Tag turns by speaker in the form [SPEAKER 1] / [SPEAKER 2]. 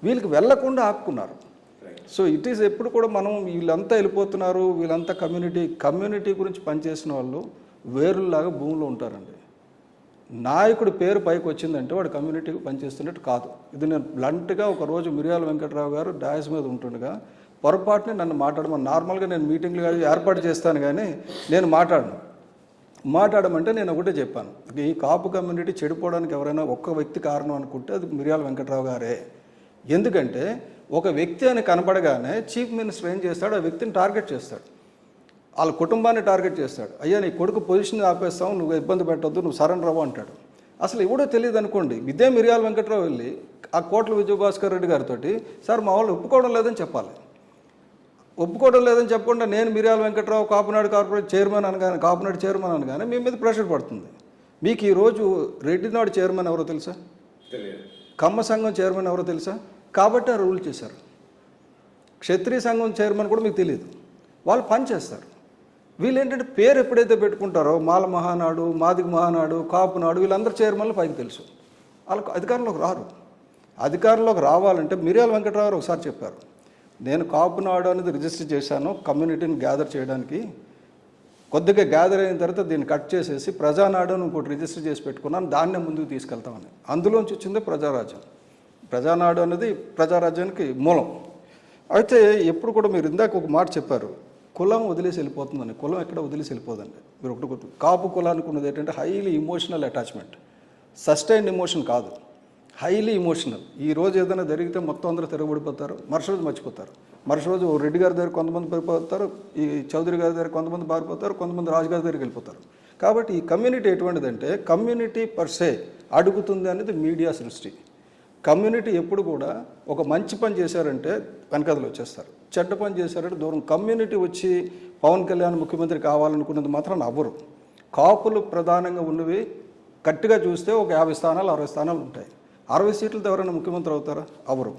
[SPEAKER 1] వీళ్ళకి వెళ్లకుండా ఆపుకున్నారు. So it is ఎప్పుడు కూడా మనం వీళ్ళంతా వెళ్ళిపోతున్నారు, వీళ్ళంతా కమ్యూనిటీ గురించి పనిచేసిన వాళ్ళు వేరులాగా భూమిలో ఉంటారండి. నాయకుడి పేరు పైకి వచ్చిందంటే వాడు కమ్యూనిటీకి పనిచేస్తున్నట్టు కాదు. ఇది నేను బ్లంట్గా ఒకరోజు మిర్యాల వెంకట్రావు గారు డాయస్ మీద ఉంటుండగా పొరపాటుని నన్ను మాట్లాడమని, నార్మల్గా నేను మీటింగ్లు ఏర్పాటు చేస్తాను కానీ నేను మాట్లాడమంటే నేను ఒకటే చెప్పాను, ఈ కాపు కమ్యూనిటీ చెడిపోవడానికి ఎవరైనా ఒక్క వ్యక్తి కారణం అనుకుంటే అది మిర్యాల వెంకట్రావు గారే. ఎందుకంటే ఒక వ్యక్తి అని కనపడగానే చీఫ్ మినిస్టర్ ఏం చేస్తాడు, ఆ వ్యక్తిని టార్గెట్ చేస్తాడు, వాళ్ళ కుటుంబాన్ని టార్గెట్ చేస్తాడు. అయ్యా నీ కొడుకు పొజిషన్ ఆపేస్తావు, నువ్వు ఇబ్బంది పెట్టొద్దు, నువ్వు సరెండర్ అవ్వు అంటాడు. అసలు ఎవడో తెలియదు అనుకోండి. ఇదే మిర్యాల వెంకట్రావు వెళ్ళి ఆ కోట్ల విజయభాస్కర్ రెడ్డి గారితో సార్ మా వాళ్ళు ఒప్పుకోవడం లేదని చెప్పాలి. ఒప్పుకోవడం లేదని చెప్పకుండా నేను మిర్యాల వెంకట్రావు కాపునాడు కార్పొరేట్ చైర్మన్ అనగానే, కాపునాడు చైర్మన్ అనగానే మీ మీద ప్రెషర్ పడుతుంది. మీకు ఈరోజు రెడ్డినాడు చైర్మన్ ఎవరో తెలుసా, కమ్మ సంఘం చైర్మన్ ఎవరో తెలుసా? కాబట్టి ఆ రూల్ చేశారు. క్షత్రియ సంఘం చైర్మన్ కూడా మీకు తెలియదు. వాళ్ళు పని చేస్తారు. వీళ్ళు ఏంటంటే పేరు ఎప్పుడైతే పెట్టుకుంటారో మాల మహానాడు, మాదిగ మహానాడు, కాపునాడు, వీళ్ళందరూ చైర్మన్లు పైకి తెలుసు. వాళ్ళకు అధికారంలోకి రారు. అధికారంలోకి రావాలంటే మిర్యాల వెంకట్రావు గారు ఒకసారి చెప్పారు, నేను కాపునాడు అనేది రిజిస్టర్ చేశాను కమ్యూనిటీని గ్యాదర్ చేయడానికి, కొద్దిగా గ్యాదర్ అయిన తర్వాత దీన్ని కట్ చేసేసి ప్రజానాడు అని ఇంకోటి రిజిస్టర్ చేసి పెట్టుకున్నాను, దాన్నే ముందుకు తీసుకెళ్తామని. అందులోంచి వచ్చిందే ప్రజారాజ్యం. ప్రజానాడు అనేది ప్రజారాజ్యానికి మూలం. అయితే ఎప్పుడు కూడా మీరు ఇందాక ఒక మాట చెప్పారు, కులం వదిలేసి వెళ్ళిపోతుందని. కులం ఎక్కడ వదిలేసి వెళ్ళిపోదండి. మీరు ఒకటి కాపు కులానికి ఉన్నది ఏంటంటే highly emotional attachment, sustained emotion కాదు, హైలీ ఇమోషనల్. ఈ రోజు ఏదైనా జరిగితే మొత్తం అందరూ తిరగబడిపోతారు, మరుసటి రోజు మర్చిపోతారు. మరుసటి రోజు రెడ్డి గారి దగ్గర కొంతమంది పారిపోతారు, ఈ చౌదరి గారి దగ్గర కొంతమంది పారిపోతారు, కొంతమంది రాజుగారి దగ్గరికి వెళ్ళిపోతారు. కాబట్టి ఈ కమ్యూనిటీ ఎటువంటిదంటే కమ్యూనిటీ పర్సే అడుగుతుంది అనేది మీడియా సృష్టి. కమ్యూనిటీ ఎప్పుడు కూడా ఒక మంచి పని చేశారంటే వెనకదలు వచ్చేస్తారు, చెడ్డ పని చేశారంటే దూరం. కమ్యూనిటీ వచ్చి పవన్ కళ్యాణ్ ముఖ్యమంత్రి కావాలనుకున్నది మాత్రం అవ్వరు. కాపులు ప్రధానంగా ఉన్నవి గట్టిగా చూస్తే ఒక 50 స్థానాలు 60 స్థానాలు ఉంటాయి. 60 సీట్లతో ఎవరైనా ముఖ్యమంత్రి అవుతారా? అవ్వరు.